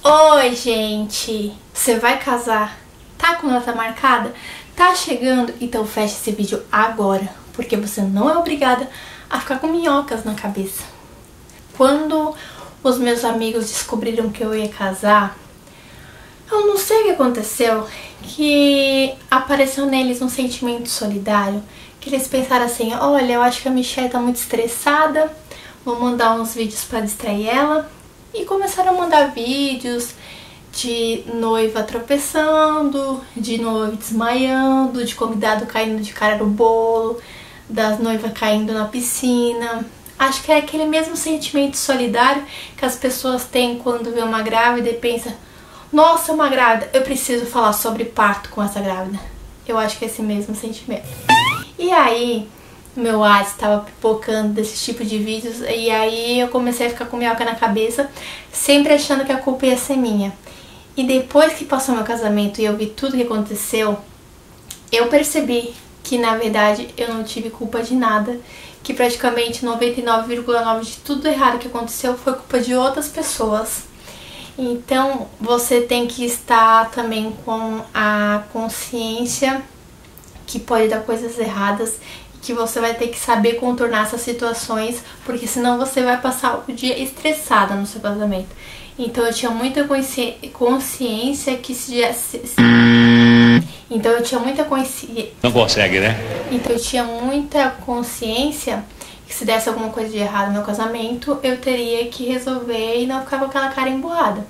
Oi, gente! Você vai casar? Tá com data marcada? Tá chegando? Então fecha esse vídeo agora, porque você não é obrigada a ficar com minhocas na cabeça. Quando os meus amigos descobriram que eu ia casar, eu não sei o que aconteceu, que apareceu neles um sentimento solidário, que eles pensaram assim, olha, eu acho que a Michelle tá muito estressada, vou mandar uns vídeos pra distrair ela. E começaram a mandar vídeos de noiva tropeçando, de noiva desmaiando, de convidado caindo de cara no bolo, das noivas caindo na piscina. Acho que é aquele mesmo sentimento solidário que as pessoas têm quando vê uma grávida e pensa, nossa, uma grávida, eu preciso falar sobre parto com essa grávida. Eu acho que é esse mesmo sentimento. E aí, meu WhatsApp estava pipocando desse tipo de vídeos e aí eu comecei a ficar com minhoca na cabeça, sempre achando que a culpa ia ser minha. E depois que passou meu casamento e eu vi tudo que aconteceu, eu percebi que na verdade eu não tive culpa de nada, que praticamente 99,9% de tudo errado que aconteceu foi culpa de outras pessoas. Então você tem que estar também com a consciência que pode dar coisas erradas, que você vai ter que saber contornar essas situações, porque senão você vai passar o dia estressada no seu casamento. Então eu tinha muita consciência que Então eu tinha muita consciência... Não consegue, né? Então eu tinha muita consciência que se desse alguma coisa de errado no meu casamento, eu teria que resolver e não ficar com aquela cara emburrada.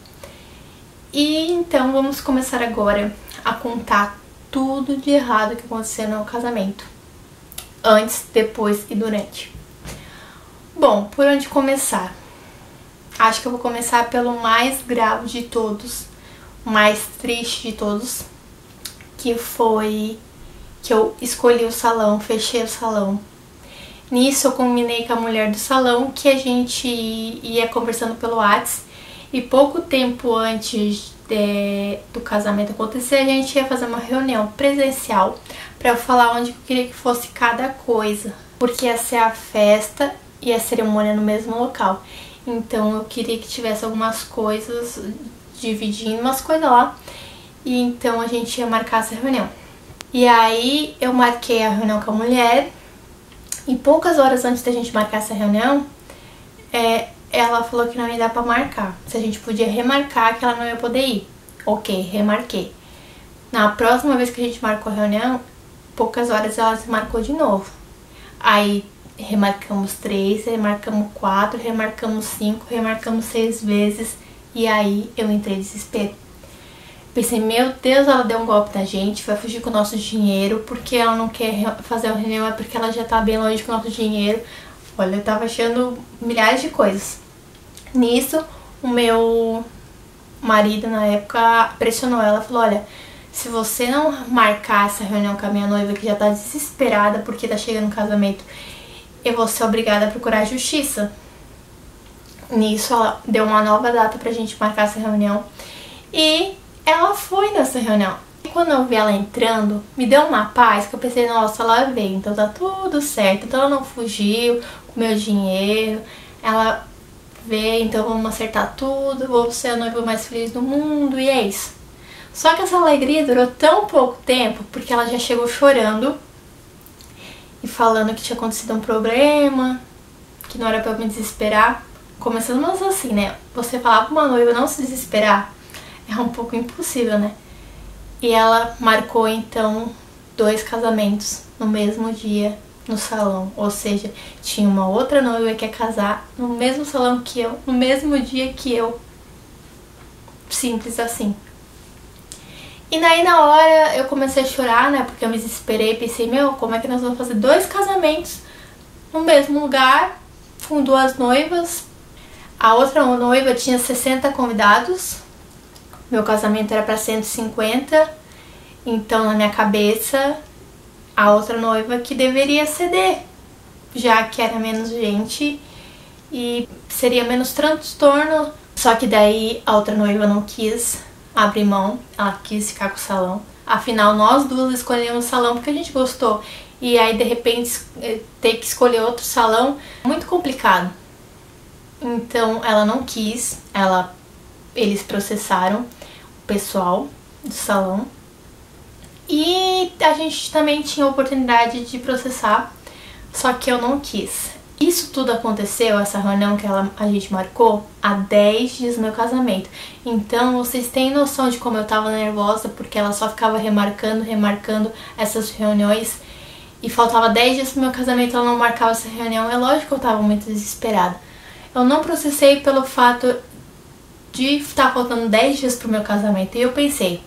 E então vamos começar agora a contar tudo de errado que aconteceu no meu casamento. Antes, depois e durante. Bom, por onde começar? Acho que eu vou começar pelo mais grave de todos, o mais triste de todos, que foi que eu escolhi o salão, fechei o salão. Nisso eu combinei com a mulher do salão que a gente ia conversando pelo WhatsApp e pouco tempo antes do casamento acontecer, a gente ia fazer uma reunião presencial para eu falar onde eu queria que fosse cada coisa, porque ia ser a festa e a cerimônia no mesmo local. Então eu queria que tivesse algumas coisas, dividindo umas coisas lá, e então a gente ia marcar essa reunião. E aí eu marquei a reunião com a mulher, e poucas horas antes da gente marcar essa reunião, ela falou que não ia dar pra marcar, se a gente podia remarcar, que ela não ia poder ir. Ok, remarquei. Na próxima vez que a gente marcou a reunião, poucas horas ela se marcou de novo. Aí remarcamos 3, remarcamos 4, remarcamos 5, remarcamos 6 vezes. E aí eu entrei em desespero. Pensei, meu Deus, ela deu um golpe na gente, vai fugir com o nosso dinheiro, porque ela não quer fazer a reunião, é porque ela já tá bem longe com o nosso dinheiro. Olha, eu tava achando milhares de coisas. Nisso, o meu marido na época pressionou ela, falou, olha, se você não marcar essa reunião com a minha noiva, que já tá desesperada porque tá chegando o casamento, eu vou ser obrigada a procurar justiça. Nisso, ela deu uma nova data pra gente marcar essa reunião e ela foi nessa reunião. E quando eu vi ela entrando, me deu uma paz que eu pensei, nossa, ela veio, então tá tudo certo, então ela não fugiu com meu dinheiro, ela veio, então vamos acertar tudo, vou ser a noiva mais feliz do mundo, e é isso. Só que essa alegria durou tão pouco tempo, porque ela já chegou chorando e falando que tinha acontecido um problema, que não era pra eu me desesperar. Começamos assim, né? Você falar pra uma noiva não se desesperar é um pouco impossível, né? E ela marcou então 2 casamentos no mesmo dia no salão, ou seja, tinha uma outra noiva que ia casar no mesmo salão que eu, no mesmo dia que eu. Simples assim. E daí na hora eu comecei a chorar, né, porque eu me desesperei, pensei, meu, como é que nós vamos fazer 2 casamentos no mesmo lugar, com 2 noivas? A outra noiva tinha 60 convidados, meu casamento era para 150, então na minha cabeça a outra noiva que deveria ceder, já que era menos gente e seria menos transtorno. Só que daí a outra noiva não quis abrir mão, ela quis ficar com o salão. Afinal, nós duas escolhemos o salão porque a gente gostou. E aí, de repente, ter que escolher outro salão, muito complicado. Então, ela não quis, ela eles processaram o pessoal do salão. E a gente também tinha a oportunidade de processar, só que eu não quis. Isso tudo aconteceu, essa reunião que a gente marcou, há 10 dias do meu casamento. Então vocês têm noção de como eu tava nervosa, porque ela só ficava remarcando essas reuniões. E faltava 10 dias pro meu casamento, ela não marcava essa reunião. É lógico que eu tava muito desesperada. Eu não processei pelo fato de estar faltando 10 dias pro meu casamento. E eu pensei,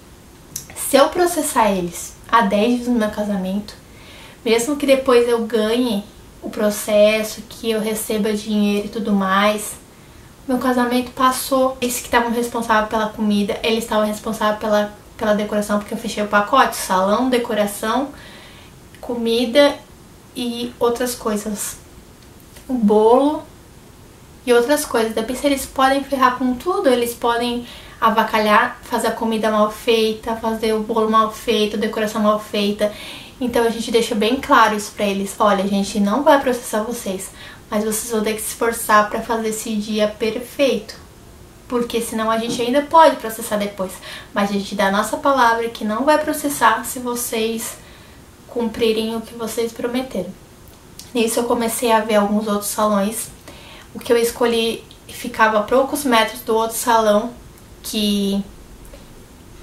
se eu processar eles há 10 dias do meu casamento, mesmo que depois eu ganhe o processo, que eu receba dinheiro e tudo mais, meu casamento passou. Eles que estavam responsáveis pela comida, eles estavam responsáveis pela decoração, porque eu fechei o pacote, salão, decoração, comida e outras coisas, o bolo e outras coisas. Depois eles podem ferrar com tudo, eles podem avacalhar, fazer a comida mal feita, fazer o bolo mal feito, a decoração mal feita. Então a gente deixa bem claro isso pra eles. Olha, a gente não vai processar vocês, mas vocês vão ter que se esforçar pra fazer esse dia perfeito, porque senão a gente ainda pode processar depois. Mas a gente dá a nossa palavra que não vai processar se vocês cumprirem o que vocês prometeram. Nisso eu comecei a ver alguns outros salões. O que eu escolhi ficava a poucos metros do outro salão,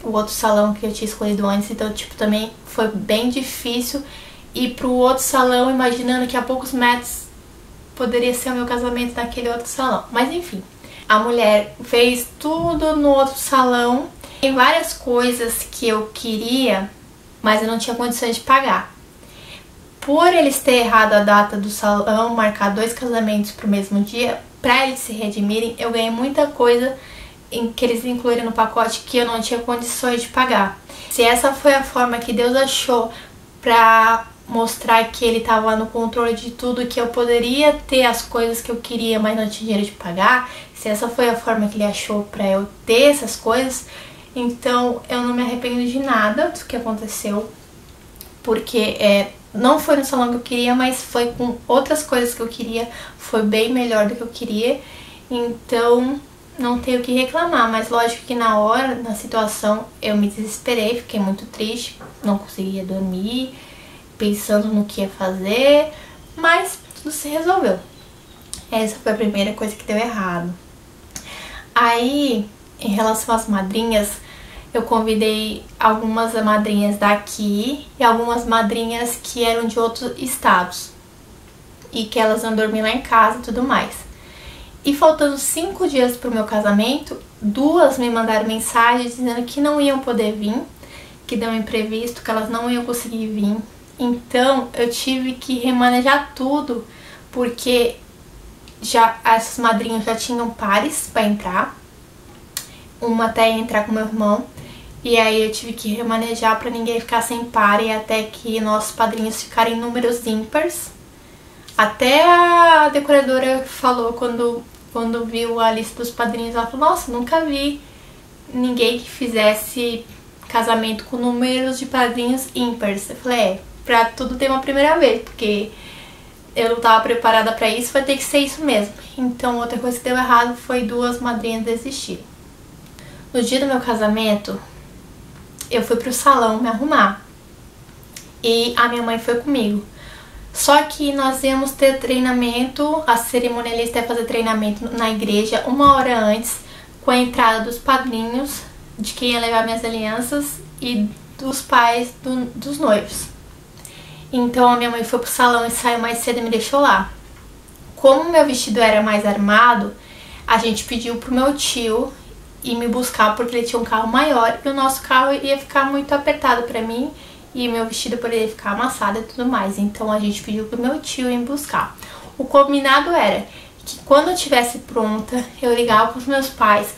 o outro salão que eu tinha escolhido antes. Então, tipo, também foi bem difícil ir pro outro salão imaginando que a poucos metros poderia ser o meu casamento naquele outro salão. Mas enfim, a mulher fez tudo no outro salão. Tem várias coisas que eu queria, mas eu não tinha condições de pagar. Por eles terem errado a data do salão, marcar 2 casamentos pro mesmo dia, pra eles se redimirem, eu ganhei muita coisa que eles incluíram no pacote que eu não tinha condições de pagar. Se essa foi a forma que Deus achou pra mostrar que Ele estava no controle de tudo, que eu poderia ter as coisas que eu queria, mas não tinha dinheiro de pagar, se essa foi a forma que Ele achou pra eu ter essas coisas, então eu não me arrependo de nada do que aconteceu, porque não foi no salão que eu queria, mas foi com outras coisas que eu queria, foi bem melhor do que eu queria, então não tenho o que reclamar. Mas lógico que na hora, na situação, eu me desesperei, fiquei muito triste, não conseguia dormir, pensando no que ia fazer, mas tudo se resolveu. Essa foi a primeira coisa que deu errado. Aí, em relação às madrinhas, eu convidei algumas madrinhas daqui e algumas madrinhas que eram de outros estados e que elas iam dormir lá em casa e tudo mais. E faltando 5 dias pro meu casamento, 2 me mandaram mensagem dizendo que não iam poder vir, que deu um imprevisto, que elas não iam conseguir vir. Então eu tive que remanejar tudo, porque já essas madrinhas já tinham pares para entrar, uma até ia entrar com meu irmão, e aí eu tive que remanejar para ninguém ficar sem par e até que nossos padrinhos ficarem em números ímpares. Até a decoradora falou quando viu a lista dos padrinhos, ela falou: nossa, nunca vi ninguém que fizesse casamento com números de padrinhos ímpares. Eu falei, pra tudo ter uma primeira vez, porque eu não tava preparada pra isso, vai ter que ser isso mesmo. Então outra coisa que deu errado foi 2 madrinhas desistirem. No dia do meu casamento, eu fui pro salão me arrumar e a minha mãe foi comigo. Só que nós íamos ter treinamento, a cerimonialista ia fazer treinamento na igreja 1 hora antes, com a entrada dos padrinhos, de quem ia levar minhas alianças e dos pais dos noivos. Então a minha mãe foi pro salão e saiu mais cedo e me deixou lá. Como meu vestido era mais armado, a gente pediu pro meu tio ir me buscar, porque ele tinha um carro maior e o nosso carro ia ficar muito apertado pra mim e meu vestido poderia ficar amassado e tudo mais. Então a gente pediu pro meu tio ir me buscar. O combinado era que quando eu estivesse pronta, eu ligava pros meus pais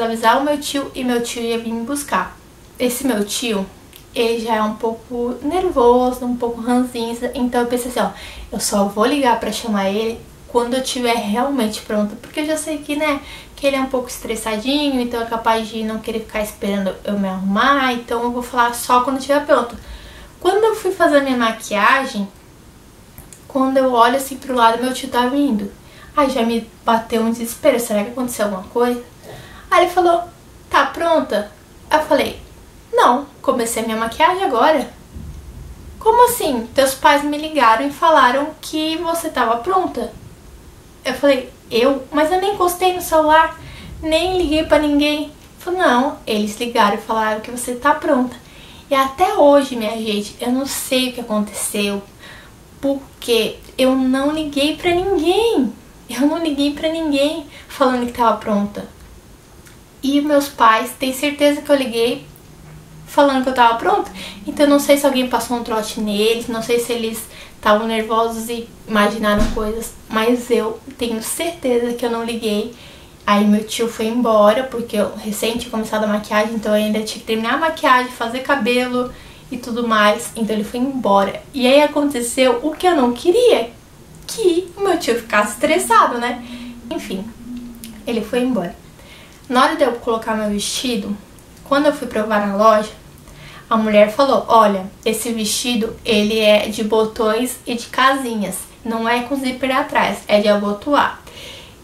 avisavam meu tio e meu tio ia vir me buscar. Esse meu tio, ele já é um pouco nervoso, um pouco ranzinza, então eu pensei assim, ó, eu só vou ligar pra chamar ele quando eu estiver realmente pronta, porque eu já sei que, né, que ele é um pouco estressadinho, então é capaz de não querer ficar esperando eu me arrumar, então eu vou falar só quando eu estiver pronta. Quando eu fui fazer minha maquiagem, quando eu olho assim pro lado, meu tio tá vindo. Aí já me bateu um desespero, será que aconteceu alguma coisa? Aí ele falou, tá pronta? Aí eu falei, não, comecei minha maquiagem agora. Como assim? Teus pais me ligaram e falaram que você tava pronta. Eu falei, mas eu nem encostei no celular, nem liguei pra ninguém. Ele falou, não, eles ligaram e falaram que você tá pronta. E até hoje, minha gente, eu não sei o que aconteceu, porque eu não liguei pra ninguém. Eu não liguei pra ninguém falando que tava pronta. E meus pais têm certeza que eu liguei falando que eu tava pronta. Então eu não sei se alguém passou um trote neles, não sei se eles estavam nervosos e imaginaram coisas, mas eu tenho certeza que eu não liguei. Aí meu tio foi embora, porque eu recém tinha começado a maquiagem, então eu ainda tinha que terminar a maquiagem, fazer cabelo e tudo mais. Então ele foi embora. E aí aconteceu o que eu não queria, que o meu tio ficasse estressado, né? Enfim, ele foi embora. Na hora de eu colocar meu vestido, quando eu fui provar na loja, a mulher falou, olha, esse vestido ele é de botões e de casinhas, não é com zíper atrás, é de abotoar.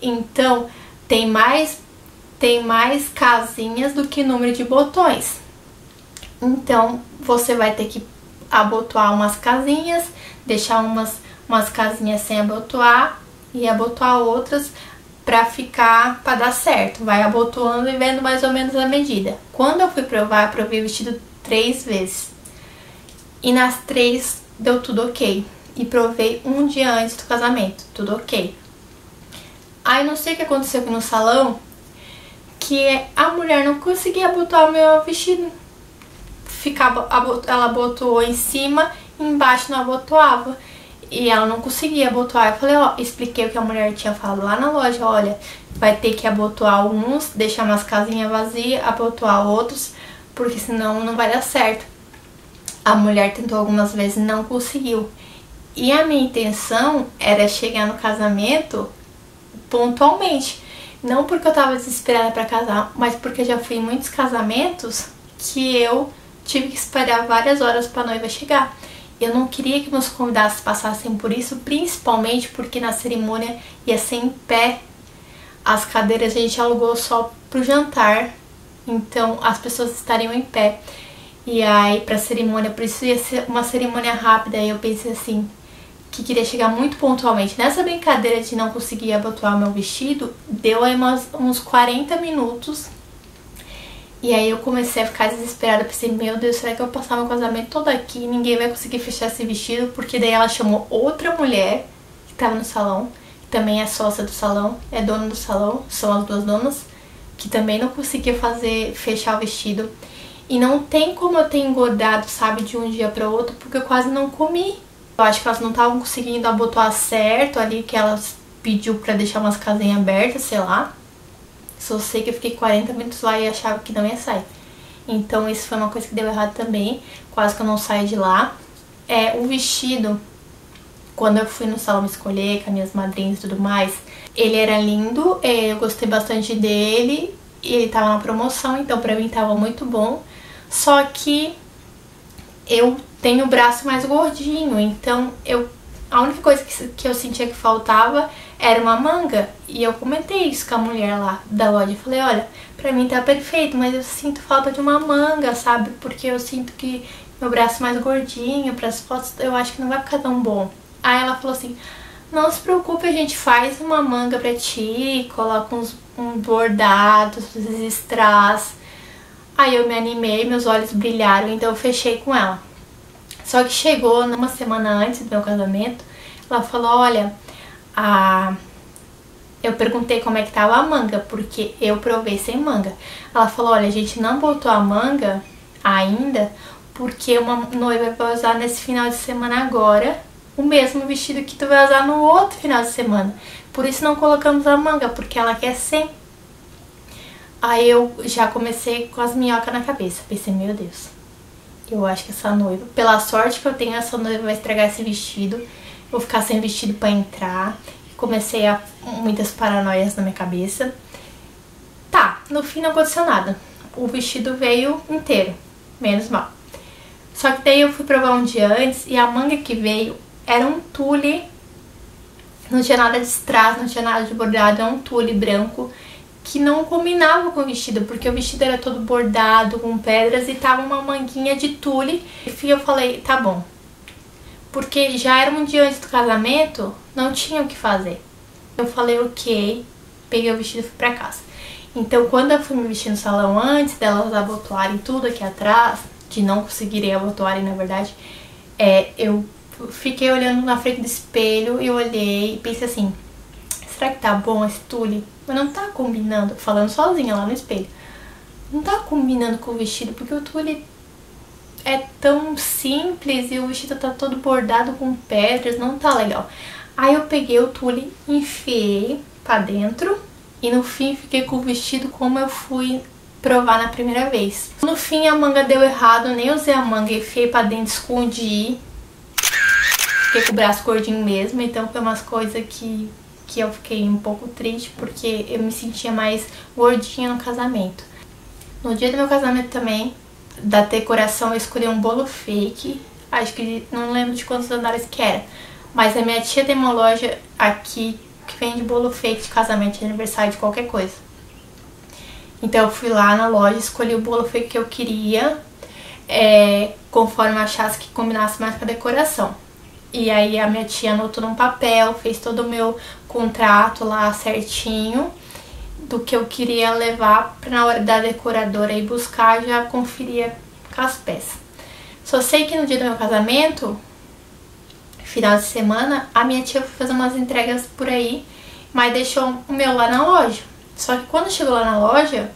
Então, tem mais casinhas do que número de botões. Então, você vai ter que abotoar umas casinhas, deixar umas casinhas sem abotoar e abotoar outras pra dar certo. Vai abotoando e vendo mais ou menos a medida. Quando eu fui provar, eu provei o vestido 3 vezes. E nas 3 deu tudo ok. E provei um dia antes do casamento, tudo ok. Aí não sei o que aconteceu aqui no salão, que a mulher não conseguia abotoar o meu vestido. Ela abotoou em cima e embaixo não abotoava. E ela não conseguia abotoar. Eu falei, ó, expliquei o que a mulher tinha falado lá na loja. Olha, vai ter que abotoar uns, deixar umas casinhas vazias, abotoar outros, porque senão não vai dar certo. A mulher tentou algumas vezes e não conseguiu. E a minha intenção era chegar no casamento pontualmente. Não porque eu tava desesperada pra casar, mas porque eu já fui em muitos casamentos que eu tive que esperar várias horas pra noiva chegar. Eu não queria que meus convidados passassem por isso, principalmente porque na cerimônia ia ser em pé. As cadeiras a gente alugou só pro jantar, então as pessoas estariam em pé. E aí pra cerimônia, por isso ia ser uma cerimônia rápida, aí eu pensei assim, que queria chegar muito pontualmente. Nessa brincadeira de não conseguir abotoar meu vestido, deu aí uns 40 minutos. E aí eu comecei a ficar desesperada, pensei, meu Deus, será que eu vou passar meu casamento todo aqui e ninguém vai conseguir fechar esse vestido? Porque daí ela chamou outra mulher que tava no salão, que também é sócia do salão, é dona do salão, são as duas donas, que também não conseguia fechar o vestido. E não tem como eu ter engordado, sabe, de um dia para outro, porque eu quase não comi. Eu acho que elas não estavam conseguindo abotoar certo ali, que elas pediu pra deixar umas casinhas abertas, sei lá. Só sei que eu fiquei 40 minutos lá e achava que não ia sair. Então isso foi uma coisa que deu errado também, quase que eu não saí de lá. O vestido, quando eu fui no salão escolher com as minhas madrinhas e tudo mais, ele era lindo, eu gostei bastante dele, e ele tava na promoção, então pra mim tava muito bom. Só que eu tenho o braço mais gordinho, então a única coisa que eu sentia que faltava era uma manga. E eu comentei isso com a mulher lá da loja. Eu falei, olha, pra mim tá perfeito, mas eu sinto falta de uma manga, sabe? Porque eu sinto que meu braço mais gordinho, pras fotos, eu acho que não vai ficar tão bom. Aí ela falou assim, não se preocupe, a gente faz uma manga pra ti, coloca uns bordados, uns strass. Aí eu me animei, meus olhos brilharam, então eu fechei com ela. Só que chegou uma semana antes do meu casamento, ela falou, olha, eu perguntei como é que tava a manga, porque eu provei sem manga. Ela falou, olha, a gente não botou a manga ainda, porque uma noiva vai usar nesse final de semana agora o mesmo vestido que tu vai usar no outro final de semana. Por isso não colocamos a manga, porque ela quer sem. Aí eu já comecei com as minhocas na cabeça. Pensei, meu Deus, eu acho que essa noiva, pela sorte que eu tenho, essa noiva vai estragar esse vestido. Vou ficar sem vestido pra entrar. Comecei a muitas paranoias na minha cabeça. Tá, no fim não aconteceu nada. O vestido veio inteiro, menos mal. Só que daí eu fui provar um dia antes e a manga que veio era um tule. Não tinha nada de strass, não tinha nada de bordado, é um tule branco que não combinava com o vestido, porque o vestido era todo bordado com pedras e tava uma manguinha de tule. E eu falei, tá bom. Porque já era um dia antes do casamento, não tinha o que fazer. Eu falei, ok, peguei o vestido e fui pra casa. Então, quando eu fui me vestir no salão antes delas abotoarem tudo aqui atrás, de não conseguirem abotoarem, na verdade, eu fiquei olhando na frente do espelho e olhei e pensei assim, será que tá bom esse tule? Mas não tá combinando, falando sozinha lá no espelho, não tá combinando com o vestido, porque o tule é tão simples e o vestido tá todo bordado com pedras, não tá legal. Aí eu peguei o tule, enfiei pra dentro e no fim fiquei com o vestido como eu fui provar na primeira vez. No fim a manga deu errado, nem usei a manga, enfiei pra dentro, escondi. Fiquei com o braço gordinho mesmo, então foi umas coisas que eu fiquei um pouco triste, porque eu me sentia mais gordinha no casamento. No dia do meu casamento também, da decoração, eu escolhi um bolo fake, acho que não lembro de quantos andares que era, mas a minha tia tem uma loja aqui que vende bolo fake de casamento, de aniversário, de qualquer coisa. Então eu fui lá na loja, escolhi o bolo fake que eu queria, conforme eu achasse que combinasse mais com a decoração. E aí a minha tia anotou num papel, fez todo o meu contrato lá certinho, do que eu queria levar pra na hora da decoradora ir buscar, já conferia com as peças. Só sei que no dia do meu casamento, final de semana, a minha tia foi fazer umas entregas por aí, mas deixou o meu lá na loja. Só que quando chegou lá na loja,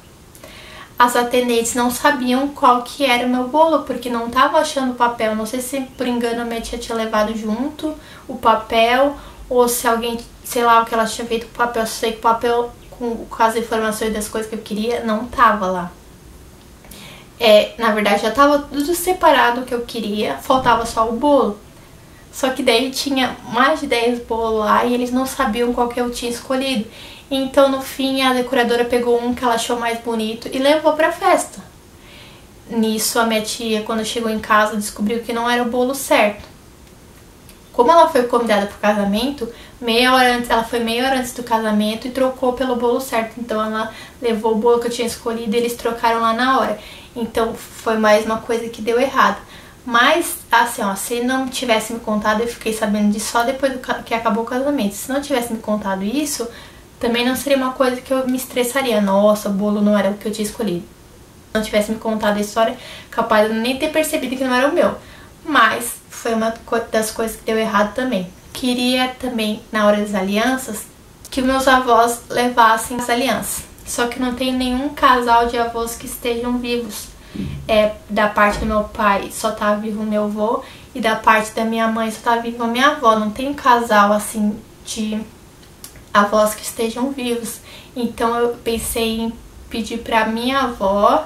as atendentes não sabiam qual que era o meu bolo, porque não tava achando o papel. Não sei se por engano a minha tia tinha levado junto o papel, ou se alguém, sei lá, o que ela tinha feito com o papel. Só sei que o papel com as informações das coisas que eu queria não tava lá. Na verdade já tava tudo separado o que eu queria, faltava só o bolo. Só que daí tinha mais de 10 bolos lá e eles não sabiam qual que eu tinha escolhido. Então no fim a decoradora pegou um que ela achou mais bonito e levou pra festa. Nisso a minha tia, quando chegou em casa, descobriu que não era o bolo certo. Como ela foi convidada pro casamento, ela foi meia hora antes do casamento e trocou pelo bolo certo. Então ela levou o bolo que eu tinha escolhido e eles trocaram lá na hora. Então foi mais uma coisa que deu errado. Mas, assim, ó, se não tivesse me contado, eu fiquei sabendo disso só depois que acabou o casamento. Se não tivesse me contado isso, também não seria uma coisa que eu me estressaria. Nossa, o bolo não era o que eu tinha escolhido. Se não tivesse me contado a história, capaz de eu nem ter percebido que não era o meu. Mas foi uma das coisas que deu errado também. Queria também, na hora das alianças, que meus avós levassem as alianças. Só que não tem nenhum casal de avós que estejam vivos. Da parte do meu pai só tá vivo o meu avô e da parte da minha mãe só tá viva a minha avó. Não tem casal assim de avós que estejam vivos. Então eu pensei em pedir pra minha avó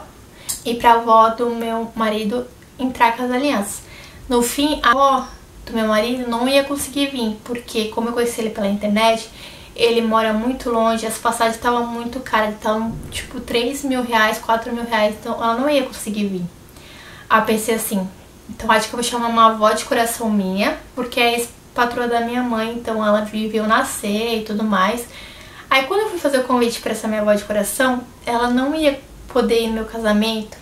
e pra avó do meu marido entrar com as alianças. No fim, a avó do meu marido não ia conseguir vir, porque como eu conheci ele pela internet, ele mora muito longe, as passagens estavam muito caras, estavam tipo 3 mil reais, 4 mil reais, então ela não ia conseguir vir. Aí eu pensei assim, então acho que eu vou chamar uma avó de coração minha, porque é ex-patroa da minha mãe, então ela viu eu nascer e tudo mais. Aí quando eu fui fazer o convite pra essa minha avó de coração, ela não ia poder ir no meu casamento,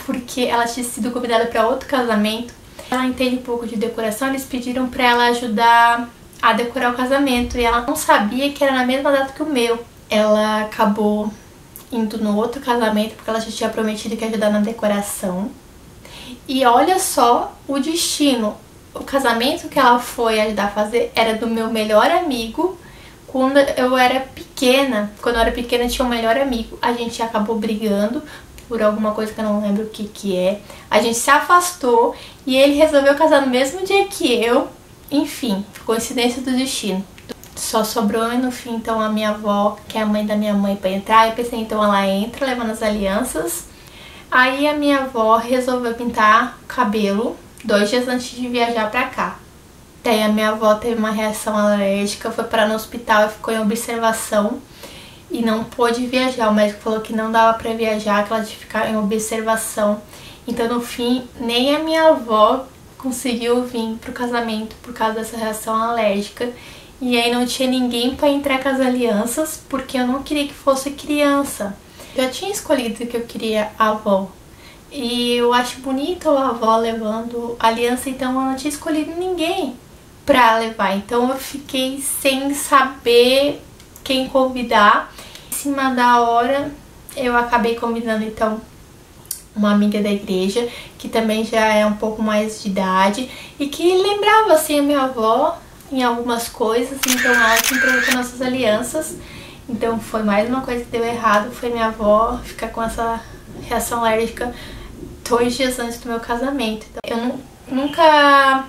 porque ela tinha sido convidada pra outro casamento. Ela entende um pouco de decoração, eles pediram pra ela ajudar a decorar o casamento e ela não sabia que era na mesma data que o meu. Ela acabou indo no outro casamento porque ela já tinha prometido que ia ajudar na decoração. E olha só o destino. O casamento que ela foi ajudar a fazer era do meu melhor amigo quando eu era pequena. Quando eu era pequena tinha um melhor amigo. A gente acabou brigando por alguma coisa que eu não lembro o que é. A gente se afastou e ele resolveu casar no mesmo dia que eu. Enfim, coincidência do destino. Só sobrou no fim então a minha avó, que é a mãe da minha mãe, pra entrar. Eu pensei, então ela entra levando as alianças. Aí a minha avó resolveu pintar o cabelo 2 dias antes de viajar pra cá. Daí a minha avó teve uma reação alérgica, foi parar no hospital e ficou em observação e não pôde viajar. O médico falou que não dava pra viajar, que ela tinha que ficar em observação. Então no fim, nem a minha avó conseguiu vir pro casamento por causa dessa reação alérgica. E aí não tinha ninguém para entrar com as alianças, porque eu não queria que fosse criança. Eu já tinha escolhido que eu queria a avó. E eu acho bonito a avó levando aliança, então eu não tinha escolhido ninguém pra levar. Então eu fiquei sem saber quem convidar. Em cima da hora eu acabei convidando então uma amiga da igreja, que também já é um pouco mais de idade e que lembrava assim a minha avó em algumas coisas, então ela que entrou com nossas alianças. Então foi mais uma coisa que deu errado, foi minha avó ficar com essa reação alérgica 2 dias antes do meu casamento. Então, eu nunca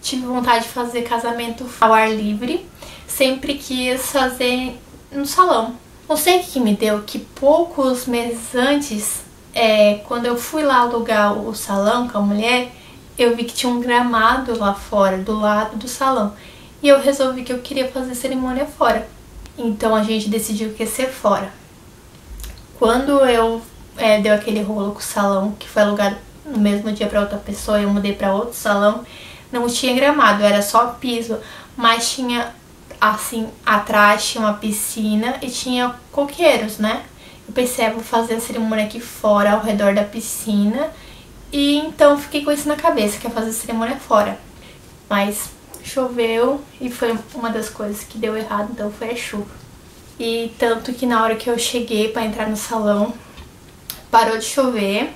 tive vontade de fazer casamento ao ar livre, sempre quis fazer no salão. Não sei o que me deu, que poucos meses antes, quando eu fui lá alugar o salão com a mulher, eu vi que tinha um gramado lá fora, do lado do salão. E eu resolvi que eu queria fazer cerimônia fora. Então a gente decidiu que ia ser fora. Quando eu deu aquele rolo com o salão, que foi alugado no mesmo dia para outra pessoa, eu mudei para outro salão, não tinha gramado, era só piso, mas tinha assim, atrás tinha uma piscina e tinha coqueiros, né? Eu pensei, vou fazer a cerimônia aqui fora, ao redor da piscina, e então fiquei com isso na cabeça, que ia fazer a cerimônia fora. Mas choveu e foi uma das coisas que deu errado, então foi a chuva. E tanto que na hora que eu cheguei para entrar no salão, parou de chover,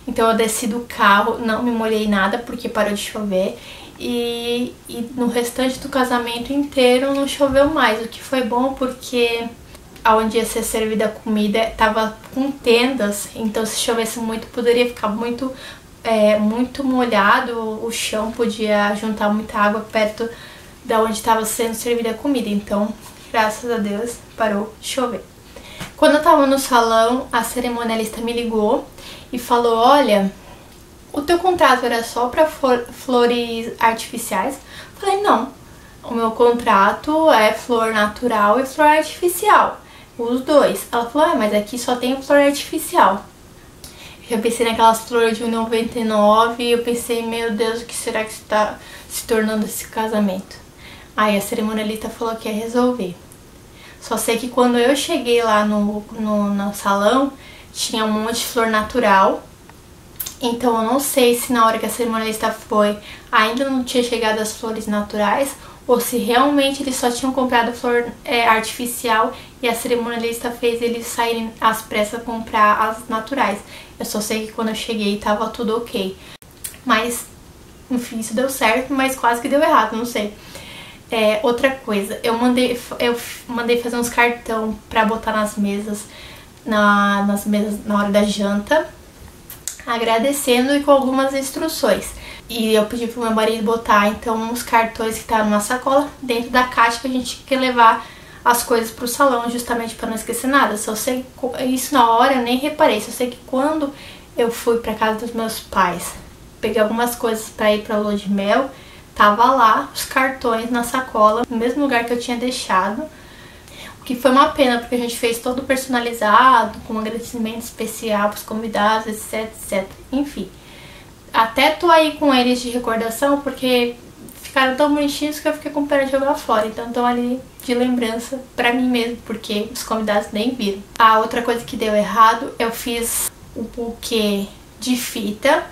então eu desci do carro, não me molhei nada porque parou de chover. E no restante do casamento inteiro não choveu mais, o que foi bom porque onde ia ser servida a comida tava com tendas, então se chovesse muito poderia ficar muito molhado, o chão podia juntar muita água perto da onde estava sendo servida a comida, então graças a Deus parou de chover. Quando eu tava no salão, a cerimonialista me ligou e falou, olha, o teu contrato era só para flores artificiais? Eu falei, não, o meu contrato é flor natural e flor artificial, os dois. Ela falou, mas aqui só tem flor artificial. Eu pensei naquelas flores de R$1,99 e eu pensei, meu Deus, o que será que está se tornando esse casamento? Aí a cerimonialista falou que ia resolver. Só sei que quando eu cheguei lá no salão, tinha um monte de flor natural. Então eu não sei se na hora que a cerimonialista foi, ainda não tinha chegado as flores naturais, ou se realmente eles só tinham comprado flor artificial e a cerimonialista fez eles saírem às pressas comprar as naturais. Eu só sei que quando eu cheguei tava tudo ok. Mas, enfim, isso deu certo, mas quase que deu errado, não sei. Outra coisa, eu mandei fazer uns cartão pra botar nas mesas, nas mesas na hora da janta, agradecendo e com algumas instruções. E eu pedi pro meu marido botar então uns cartões que estavam numa sacola dentro da caixa que a gente quer levar as coisas pro salão, justamente para não esquecer nada. Só sei isso na hora, eu nem reparei. Só sei que quando eu fui pra casa dos meus pais, peguei algumas coisas para ir pra lua de mel, tava lá os cartões na sacola, no mesmo lugar que eu tinha deixado. O que foi uma pena, porque a gente fez todo personalizado, com um agradecimento especial pros convidados, etc, etc. Enfim, até tô aí com eles de recordação, porque ficaram tão bonitinhos que eu fiquei com pena de jogar fora. Então estão ali de lembrança pra mim mesmo, porque os convidados nem viram. A outra coisa que deu errado, eu fiz o buquê de fita.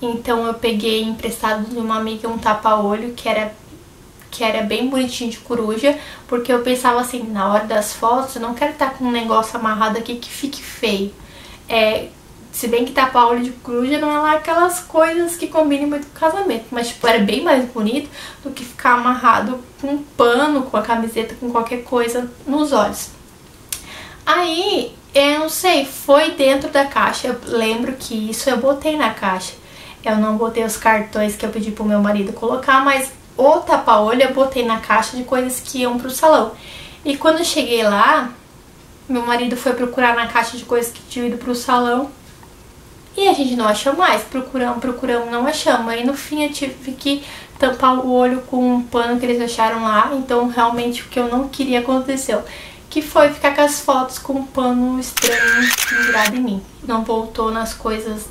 Então eu peguei emprestado de uma amiga um tapa-olho que era bem bonitinho de coruja, porque eu pensava assim, na hora das fotos eu não quero estar com um negócio amarrado aqui que fique feio. Se bem que tapa-olho de coruja não é lá aquelas coisas que combinem muito com o casamento, mas tipo, era bem mais bonito do que ficar amarrado com um pano, com a camiseta, com qualquer coisa nos olhos. Aí, eu não sei, foi dentro da caixa, eu lembro que isso eu botei na caixa. Eu não botei os cartões que eu pedi pro meu marido colocar, mas o tapa-olho eu botei na caixa de coisas que iam pro salão. E quando eu cheguei lá, meu marido foi procurar na caixa de coisas que tinham ido pro salão e a gente não achou mais. Procuramos, não achamos. Aí no fim eu tive que tampar o olho com um pano que eles acharam lá. Então realmente o que eu não queria aconteceu, que foi ficar com as fotos com um pano estranho pendurado em mim. Não voltou nas coisas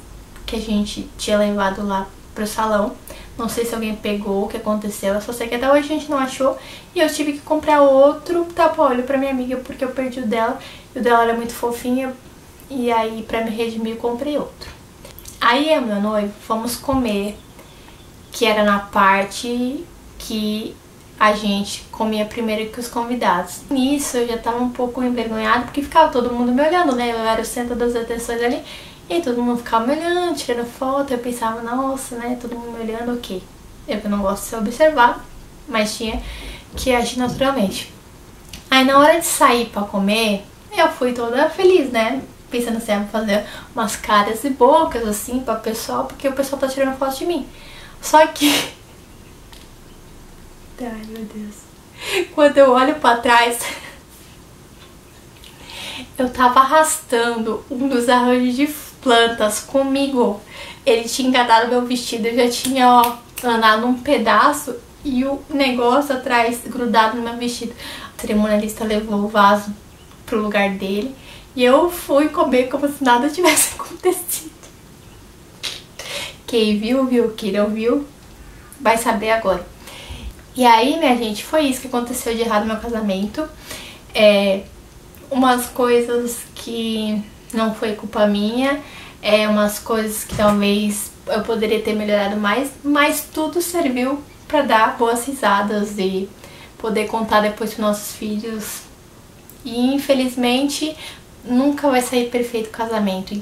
que a gente tinha levado lá pro salão. Não sei se alguém pegou, o que aconteceu. Eu só sei que até hoje a gente não achou. E eu tive que comprar outro tapa-olho pra minha amiga, porque eu perdi o dela. E o dela era muito fofinho. E aí, pra me redimir, eu comprei outro. Aí, eu e meu noivo fomos comer, que era na parte que a gente comia primeiro que os convidados. Nisso, eu já tava um pouco envergonhada, porque ficava todo mundo me olhando, né? Eu era o centro das atenções ali. E aí todo mundo ficava me olhando, tirando foto. Eu pensava, nossa, né? Todo mundo me olhando, ok. Eu que não gosto de ser observado, mas tinha que agir naturalmente. Aí na hora de sair pra comer, eu fui toda feliz, né? Pensando assim, vou fazer umas caras e bocas assim pra pessoal, porque o pessoal tá tirando foto de mim. Só que... ai, meu Deus. Quando eu olho pra trás... eu tava arrastando um dos arranjos de plantas comigo. Ele tinha engatado meu vestido, eu já tinha, ó, andado um pedaço e o negócio atrás grudado no meu vestido. A cerimonialista levou o vaso pro lugar dele e eu fui comer como se nada tivesse acontecido. Quem viu, viu. Quem não viu, vai saber agora. E aí, minha gente, foi isso que aconteceu de errado no meu casamento. Umas coisas que não foi culpa minha, umas coisas que talvez eu poderia ter melhorado mais, mas tudo serviu pra dar boas risadas e poder contar depois pros nossos filhos. E infelizmente nunca vai sair perfeito o casamento.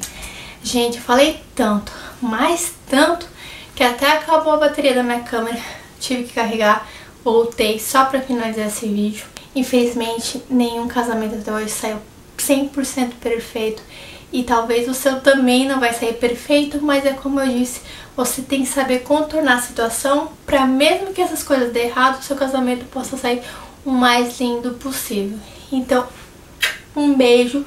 Gente, eu falei tanto, mas tanto, que até acabou a bateria da minha câmera, tive que carregar, voltei só pra finalizar esse vídeo. Infelizmente, nenhum casamento até hoje saiu 100% perfeito. E talvez o seu também não vai sair perfeito, mas é como eu disse, você tem que saber contornar a situação para mesmo que essas coisas dê errado, o seu casamento possa sair o mais lindo possível. Então, um beijo.